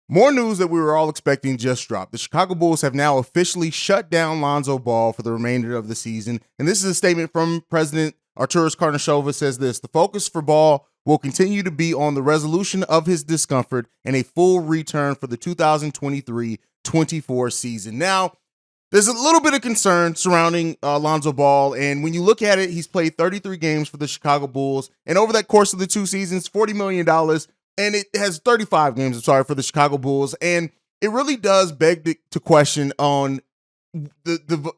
More news that we were all expecting just dropped. The Chicago Bulls have now officially shut down Lonzo Ball for the remainder of the season. And this is a statement from President Arturas Karnashova. Says this: the focus for Ball will continue to be on the resolution of his discomfort and a full return for the 2023-24 season. Now, there's a little bit of concern surrounding Lonzo Ball, and when you look at it, he's played 33 games for the Chicago Bulls, and over that course of the 2 seasons, $40 million, and it has 35 games, for the Chicago Bulls, and it really does beg to question on the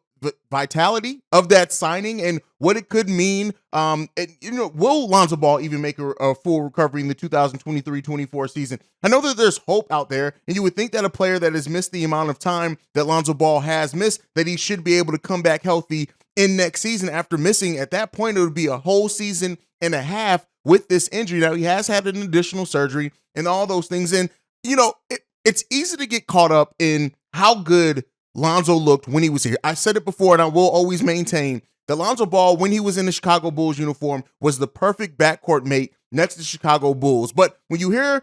vitality of that signing and what it could mean. Will Lonzo Ball even make a full recovery in the 2023-24 season? I know that there's hope out there, and you would think that a player that has missed the amount of time that Lonzo Ball has missed, that he should be able to come back healthy in next season after missing. At that point, it would be a whole season and a half with this injury. Now, he has had an additional surgery and all those things, and it's easy to get caught up in how good Lonzo looked when he was here. I said it before, and I will always maintain that Lonzo Ball, when he was in the Chicago Bulls uniform, was the perfect backcourt mate next to Chicago Bulls. But when you hear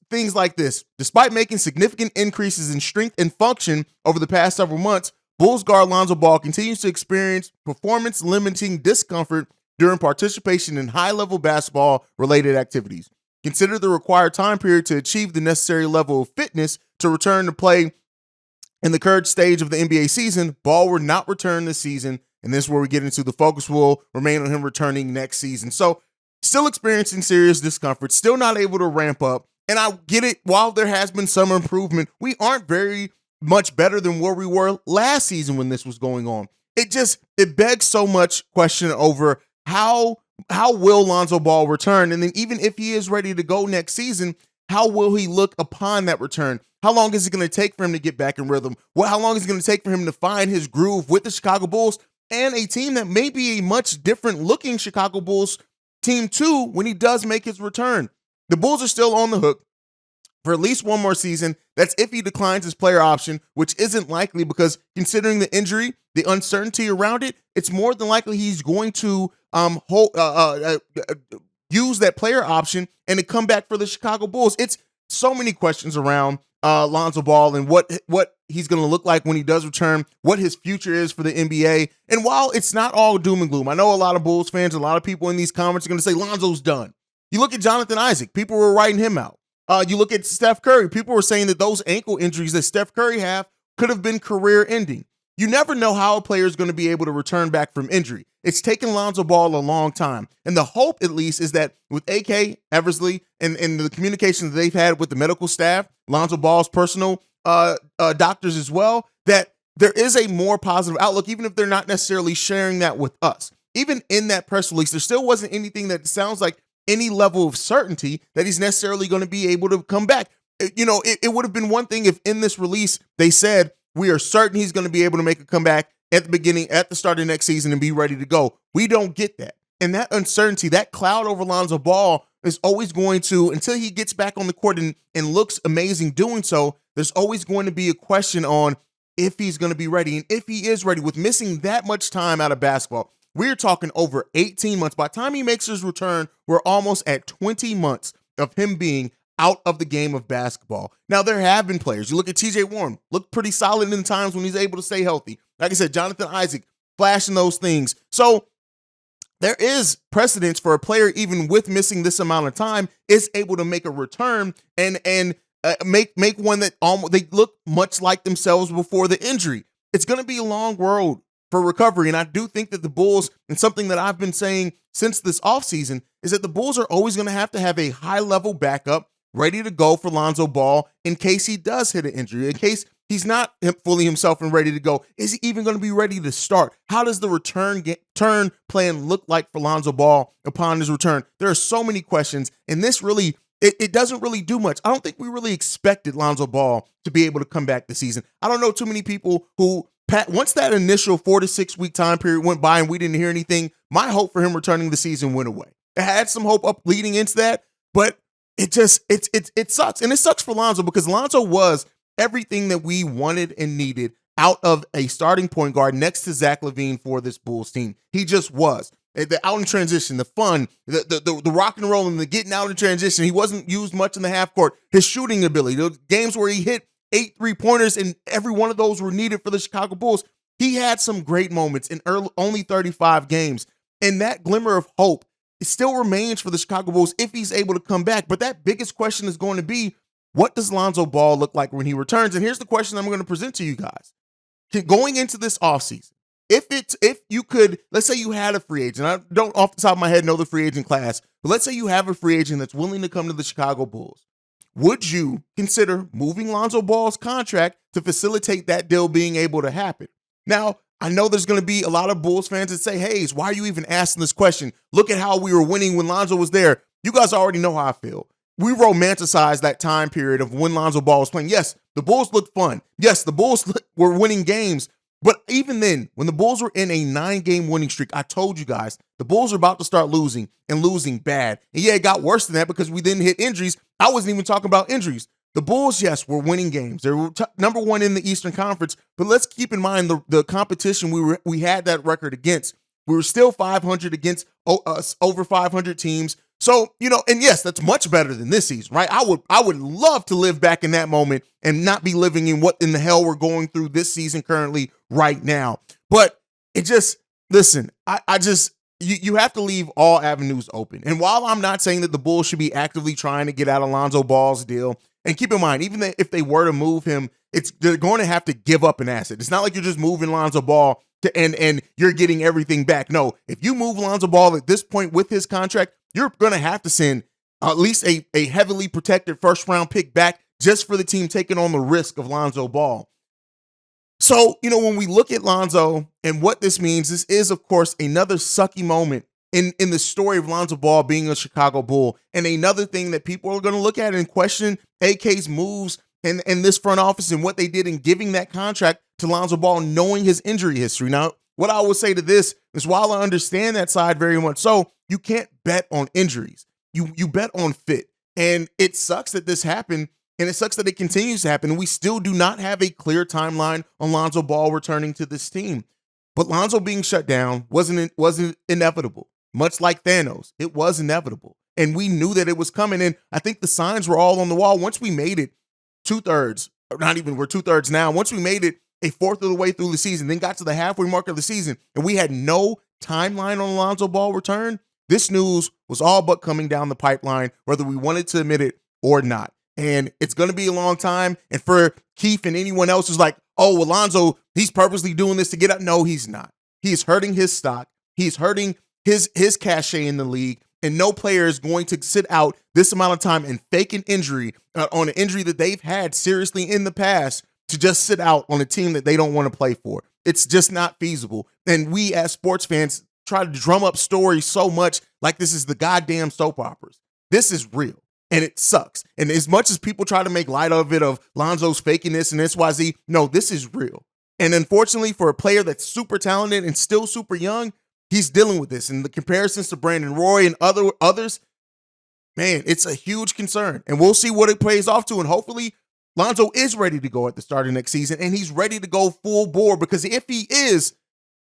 things like this, despite making significant increases in strength and function over the past several months, Bulls guard Lonzo Ball continues to experience performance-limiting discomfort during participation in high-level basketball-related activities. Consider the required time period to achieve the necessary level of fitness to return to play in the current stage of the NBA season. Ball will not return this season, and this is where we get into the focus will remain on him returning next season. So, still experiencing serious discomfort, still not able to ramp up, and I get it, while there has been some improvement, we aren't very much better than where we were last season when this was going on. It begs so much question over how will Lonzo Ball return, and then even if he is ready to go next season, how will he look upon that return? How long is it going to take for him to get back in rhythm? How long is it going to take for him to find his groove with the Chicago Bulls and a team that may be a much different looking Chicago Bulls team too when he does make his return? The Bulls are still on the hook for at least one more season. That's if he declines his player option, which isn't likely because considering the injury, the uncertainty around it, it's more than likely he's going to use that player option and to come back for the Chicago Bulls. It's so many questions around Lonzo Ball and what he's going to look like when he does return, what his future is for the NBA. And while it's not all doom and gloom, I know a lot of Bulls fans, a lot of people in these comments are going to say Lonzo's done. You look at Jonathan Isaac, people were writing him out. You look at Steph Curry, people were saying that those ankle injuries that Steph Curry have could have been career ending. You never know how a player is going to be able to return back from injury. It's taken Lonzo Ball a long time. And the hope, at least, is that with AK Eversley and the communication that they've had with the medical staff, Lonzo Ball's personal doctors as well, that there is a more positive outlook, even if they're not necessarily sharing that with us. Even in that press release, there still wasn't anything that sounds like any level of certainty that he's necessarily going to be able to come back. It would have been one thing if in this release they said, we are certain he's going to be able to make a comeback at the start of next season and be ready to go. We don't get that. And that uncertainty, that cloud over Lonzo Ball is always going to, until he gets back on the court and looks amazing doing so, there's always going to be a question on if he's going to be ready. And if he is ready, with missing that much time out of basketball, we're talking over 18 months. By the time he makes his return, we're almost at 20 months of him being out of the game of basketball. Now, there have been players. You look at TJ Warren, looked pretty solid in times when he's able to stay healthy. Like I said, Jonathan Isaac, flashing those things. So there is precedence for a player, even with missing this amount of time, is able to make a return and make one that they look much like themselves before the injury. It's going to be a long road for recovery, and I do think that the Bulls, and something that I've been saying since this offseason, is that the Bulls are always going to have a high-level backup ready to go for Lonzo Ball in case he does hit an injury, in case he's not fully himself and ready to go. Is he even going to be ready to start? How does the return plan look like for Lonzo Ball upon his return? There are so many questions, and this really, it doesn't really do much. I don't think we really expected Lonzo Ball to be able to come back this season. I don't know too many people who, once that initial 4 to 6 week time period went by and we didn't hear anything, my hope for him returning the season went away. I had some hope up leading into that, but it sucks. And it sucks for Lonzo because Lonzo was everything that we wanted and needed out of a starting point guard next to Zach LaVine for this Bulls team. He just was. The out in transition, the fun, the rock and roll and the getting out in transition. He wasn't used much in the half court. His shooting ability, the games where he hit 8 3-pointers and every one of those were needed for the Chicago Bulls. He had some great moments in only 35 games. And that glimmer of hope still remains for the Chicago Bulls if he's able to come back. But that biggest question is going to be, what does Lonzo Ball look like when he returns? And here's the question I'm going to present to you guys. Going into this offseason, if you could, let's say you had a free agent. I don't off the top of my head know the free agent class, but let's say you have a free agent that's willing to come to the Chicago Bulls. Would you consider moving Lonzo Ball's contract to facilitate that deal being able to happen? Now, I know there's going to be a lot of Bulls fans that say, Haize, why are you even asking this question? Look at how we were winning when Lonzo was there. You guys already know how I feel. We romanticize that time period of when Lonzo Ball was playing. Yes, the Bulls looked fun. Yes, the Bulls were winning games. But even then, when the Bulls were in a 9-game winning streak, I told you guys, the Bulls are about to start losing and losing bad. And yeah, it got worse than that because we didn't hit injuries. I wasn't even talking about injuries. The Bulls, yes, were winning games. They were number one in the Eastern Conference. But let's keep in mind the competition we had that record against. We were still 500 against over 500 teams. So, and yes, that's much better than this season, right? I would love to live back in that moment and not be living in what in the hell we're going through this season currently right now. But it just, listen, you have to leave all avenues open. And while I'm not saying that the Bulls should be actively trying to get out of Lonzo Ball's deal, and keep in mind, even if they were to move him, they're going to have to give up an asset. It's not like you're just moving Lonzo Ball and you're getting everything back. No, if you move Lonzo Ball at this point with his contract, you're going to have to send at least a heavily protected first-round pick back just for the team taking on the risk of Lonzo Ball. So, when we look at Lonzo and what this means, this is, of course, another sucky moment in the story of Lonzo Ball being a Chicago Bull. And another thing that people are going to look at and question AK's moves and this front office and what they did in giving that contract to Lonzo Ball, knowing his injury history. Now, what I will say to this is while I understand that side very much so, you can't bet on injuries. You bet on fit. And it sucks that this happened, and it sucks that it continues to happen. We still do not have a clear timeline on Lonzo Ball returning to this team. But Lonzo being shut down wasn't inevitable. Much like Thanos, it was inevitable. And we knew that it was coming. And I think the signs were all on the wall. Once we made it we're 2/3 now. Once we made it a fourth of the way through the season, then got to the halfway mark of the season, and we had no timeline on Lonzo Ball return, this news was all but coming down the pipeline, whether we wanted to admit it or not. And it's going to be a long time. And for Keith and anyone else who's like, oh, well, Lonzo, he's purposely doing this to get out. No, he's not. He's hurting his stock. He's hurting his cachet in the league. And no player is going to sit out this amount of time and fake an injury on an injury that they've had seriously in the past to just sit out on a team that they don't want to play for. It's just not feasible. And we as sports fans try to drum up stories so much like this is the goddamn soap operas. This is real. And it sucks. And as much as people try to make light of it, of Lonzo's faking this and XYZ, no, this is real. And unfortunately, for a player that's super talented and still super young, he's dealing with this. And the comparisons to Brandon Roy and others, man, it's a huge concern. And we'll see what it plays off to. And hopefully, Lonzo is ready to go at the start of next season, and he's ready to go full bore, because if he is,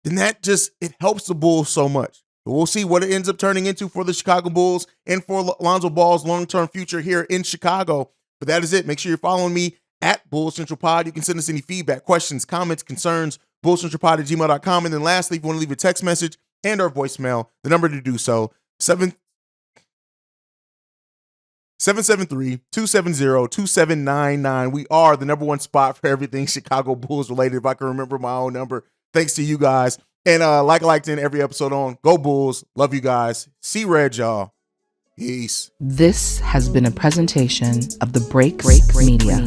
then it helps the Bulls so much. But we'll see what it ends up turning into for the Chicago Bulls and for Lonzo Ball's long-term future here in Chicago. But that is it. Make sure you're following me at Bulls Central Pod. You can send us any feedback, questions, comments, concerns, bullscentralpod@gmail.com. And then lastly, if you want to leave a text message and our voicemail, the number to do so, 773-270-2799. We are the number one spot for everything Chicago Bulls related, if I can remember my own number. Thanks to you guys. And like I like to end every episode on, go Bulls. Love you guys. See red, y'all. Peace. This has been a presentation of the Break Media.